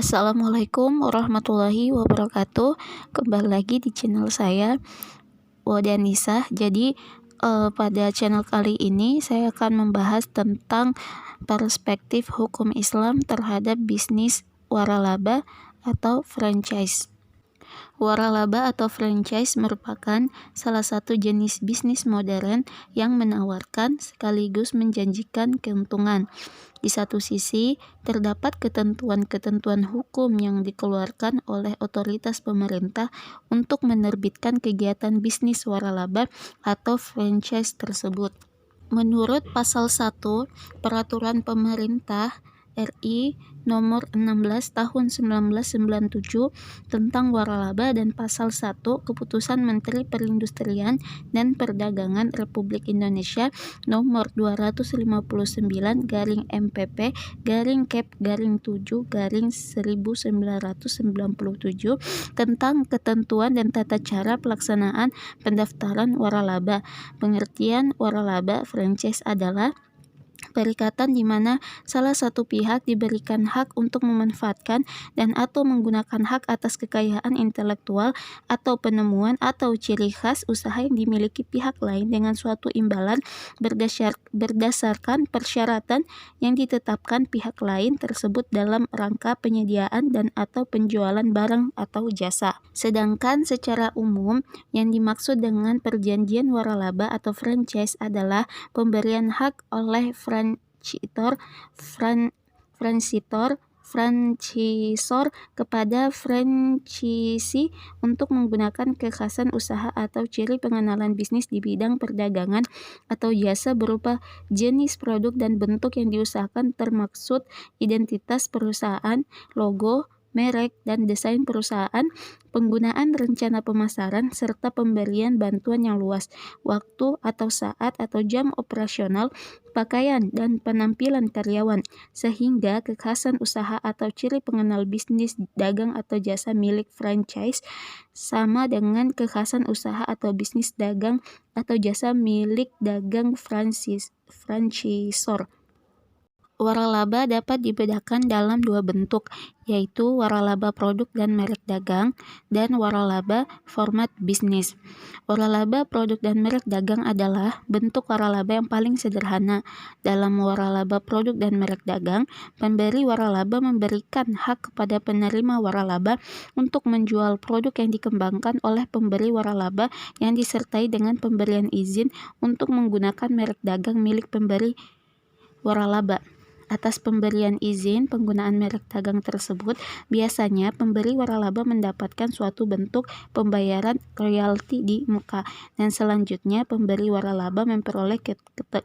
Assalamualaikum warahmatullahi wabarakatuh. Kembali lagi di channel saya, Wadianisa. Jadi pada channel kali ini saya akan membahas tentang perspektif hukum Islam terhadap bisnis waralaba atau franchise. Waralaba atau franchise merupakan salah satu jenis bisnis modern yang menawarkan sekaligus menjanjikan keuntungan. Di satu sisi, terdapat ketentuan-ketentuan hukum yang dikeluarkan oleh otoritas pemerintah untuk menerbitkan kegiatan bisnis waralaba atau franchise tersebut. Menurut Pasal 1 Peraturan Pemerintah RI Nomor 16 Tahun 1997 tentang waralaba dan Pasal 1 Keputusan Menteri Perindustrian dan Perdagangan Republik Indonesia Nomor 259/Kep/7/1997 tentang ketentuan dan tata cara pelaksanaan pendaftaran waralaba. Pengertian waralaba franchise adalah perikatan di mana salah satu pihak diberikan hak untuk memanfaatkan dan atau menggunakan hak atas kekayaan intelektual atau penemuan atau ciri khas usaha yang dimiliki pihak lain dengan suatu imbalan berdasarkan persyaratan yang ditetapkan pihak lain tersebut dalam rangka penyediaan dan atau penjualan barang atau jasa. Sedangkan secara umum yang dimaksud dengan perjanjian waralaba atau franchise adalah pemberian hak oleh franchisor kepada franchisee untuk menggunakan kekhasan usaha atau ciri pengenalan bisnis di bidang perdagangan atau jasa berupa jenis produk dan bentuk yang diusahakan termaksud identitas perusahaan, logo, merek, dan desain perusahaan, penggunaan rencana pemasaran, serta pemberian bantuan yang luas, waktu atau saat atau jam operasional, pakaian, dan penampilan karyawan, sehingga kekhasan usaha atau ciri pengenal bisnis dagang atau jasa milik franchise sama dengan kekhasan usaha atau bisnis dagang atau jasa milik dagang franchisor. Waralaba dapat dibedakan dalam dua bentuk, yaitu waralaba produk dan merek dagang, dan waralaba format bisnis. Waralaba produk dan merek dagang adalah bentuk waralaba yang paling sederhana. Dalam waralaba produk dan merek dagang, pemberi waralaba memberikan hak kepada penerima waralaba untuk menjual produk yang dikembangkan oleh pemberi waralaba yang disertai dengan pemberian izin untuk menggunakan merek dagang milik pemberi waralaba. Atas pemberian izin penggunaan merek dagang tersebut, biasanya pemberi waralaba mendapatkan suatu bentuk pembayaran royalti di muka, dan selanjutnya pemberi waralaba memperoleh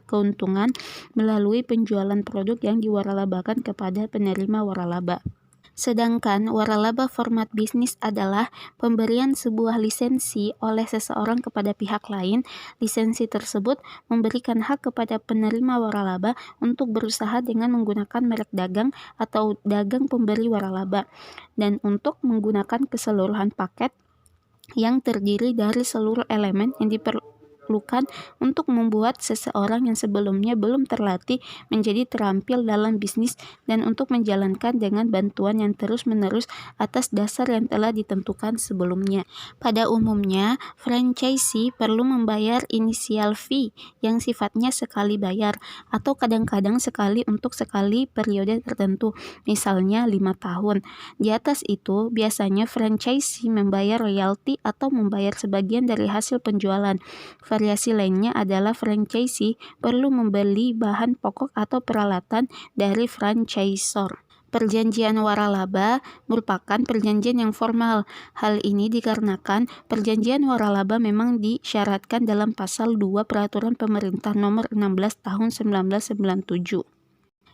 keuntungan melalui penjualan produk yang diwaralabakan kepada penerima waralaba. Sedangkan waralaba format bisnis adalah pemberian sebuah lisensi oleh seseorang kepada pihak lain. Lisensi tersebut memberikan hak kepada penerima waralaba untuk berusaha dengan menggunakan merek dagang atau dagang pemberi waralaba, dan untuk menggunakan keseluruhan paket yang terdiri dari seluruh elemen yang diperlukan untuk membuat seseorang yang sebelumnya belum terlatih menjadi terampil dalam bisnis, dan untuk menjalankan dengan bantuan yang terus-menerus atas dasar yang telah ditentukan sebelumnya. Pada umumnya, franchisee perlu membayar initial fee yang sifatnya sekali bayar, atau kadang-kadang sekali untuk sekali periode tertentu, misalnya 5 tahun. Di atas itu, biasanya franchisee membayar royalti atau membayar sebagian dari hasil penjualan. Variasi lainnya adalah franchisee perlu membeli bahan pokok atau peralatan dari franchisor. Perjanjian waralaba merupakan perjanjian yang formal. Hal ini dikarenakan perjanjian waralaba memang disyaratkan dalam Pasal 2 Peraturan Pemerintah Nomor 16 Tahun 1997.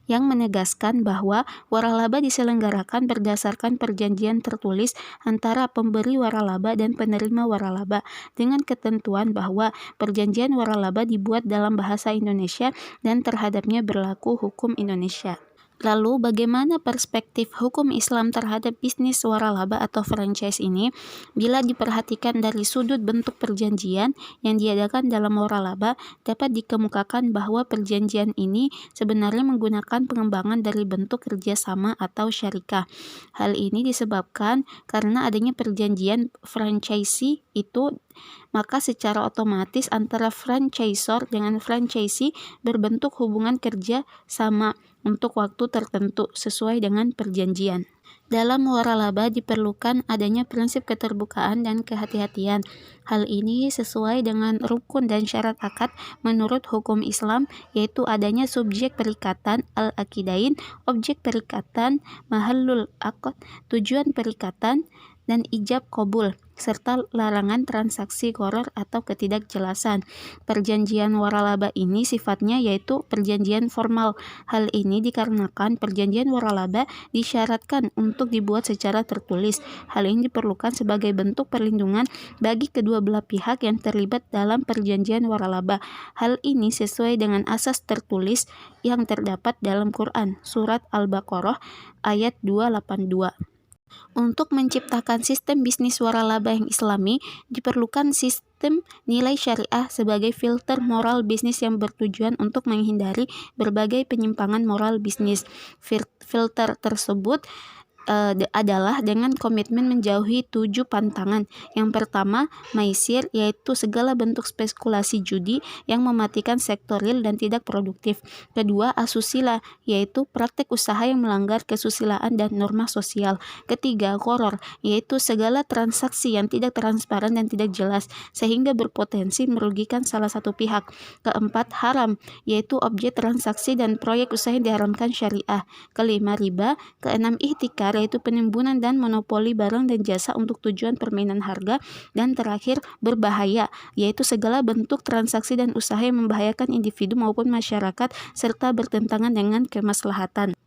Yang menegaskan bahwa waralaba diselenggarakan berdasarkan perjanjian tertulis antara pemberi waralaba dan penerima waralaba, dengan ketentuan bahwa perjanjian waralaba dibuat dalam bahasa Indonesia dan terhadapnya berlaku hukum Indonesia. Lalu, bagaimana perspektif hukum Islam terhadap bisnis waralaba atau franchise ini? Bila diperhatikan dari sudut bentuk perjanjian yang diadakan dalam waralaba, dapat dikemukakan bahwa perjanjian ini sebenarnya menggunakan pengembangan dari bentuk kerjasama atau syarikah. Hal ini disebabkan karena adanya perjanjian franchisee itu, maka secara otomatis antara franchisor dengan franchisee berbentuk hubungan kerja sama untuk waktu tertentu sesuai dengan perjanjian. Dalam waralaba diperlukan adanya prinsip keterbukaan dan kehati-hatian. Hal ini sesuai dengan rukun dan syarat akad menurut hukum Islam, yaitu adanya subjek perikatan al-aqidain, objek perikatan mahallul aqd, tujuan perikatan, dan ijab qabul, serta larangan transaksi gharar atau ketidakjelasan. Perjanjian waralaba ini sifatnya yaitu perjanjian formal. Hal ini dikarenakan perjanjian waralaba disyaratkan untuk dibuat secara tertulis. Hal ini diperlukan sebagai bentuk perlindungan bagi kedua belah pihak yang terlibat dalam perjanjian waralaba. Hal ini sesuai dengan asas tertulis yang terdapat dalam Quran, Surat Al-Baqarah ayat 282. Untuk menciptakan sistem bisnis waralaba yang islami, diperlukan sistem nilai syariah sebagai filter moral bisnis yang bertujuan untuk menghindari berbagai penyimpangan moral bisnis. Filter tersebut adalah dengan komitmen menjauhi 7 pantangan. Yang pertama, maisir, yaitu segala bentuk spekulasi judi yang mematikan sektor real dan tidak produktif. Kedua, asusila, yaitu praktek usaha yang melanggar kesusilaan dan norma sosial. Ketiga, gharar, yaitu segala transaksi yang tidak transparan dan tidak jelas sehingga berpotensi merugikan salah satu pihak. Keempat, haram, yaitu objek transaksi dan proyek usaha yang diharamkan syariah. Kelima, riba. Keenam, ihtikar, yaitu penimbunan dan monopoli barang dan jasa untuk tujuan permainan harga. Dan terakhir, berbahaya, yaitu segala bentuk transaksi dan usaha yang membahayakan individu maupun masyarakat serta bertentangan dengan kemaslahatan.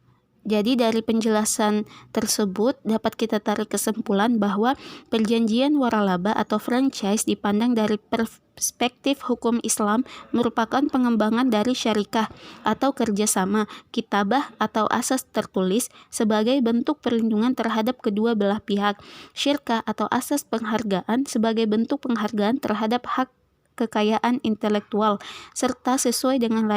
Jadi dari penjelasan tersebut dapat kita tarik kesimpulan bahwa perjanjian waralaba atau franchise dipandang dari perspektif hukum Islam merupakan pengembangan dari syarikah atau kerjasama, kitabah atau asas tertulis sebagai bentuk perlindungan terhadap kedua belah pihak, syirkah atau asas penghargaan sebagai bentuk penghargaan terhadap hak kekayaan intelektual, serta sesuai dengan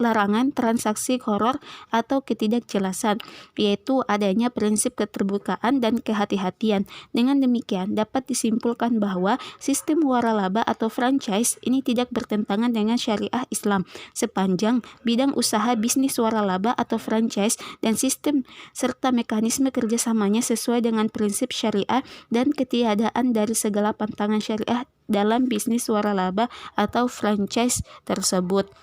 larangan transaksi gharar atau ketidakjelasan, yaitu adanya prinsip keterbukaan dan kehati-hatian. Dengan demikian, dapat disimpulkan bahwa sistem waralaba atau franchise ini tidak bertentangan dengan syariah Islam sepanjang bidang usaha bisnis waralaba atau franchise dan sistem serta mekanisme kerjasamanya sesuai dengan prinsip syariah dan ketiadaan dari segala pantangan syariah dalam bisnis waralaba atau franchise tersebut.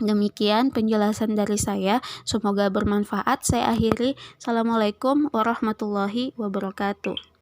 Demikian penjelasan dari saya, semoga bermanfaat. Saya akhiri. Assalamualaikum warahmatullahi wabarakatuh.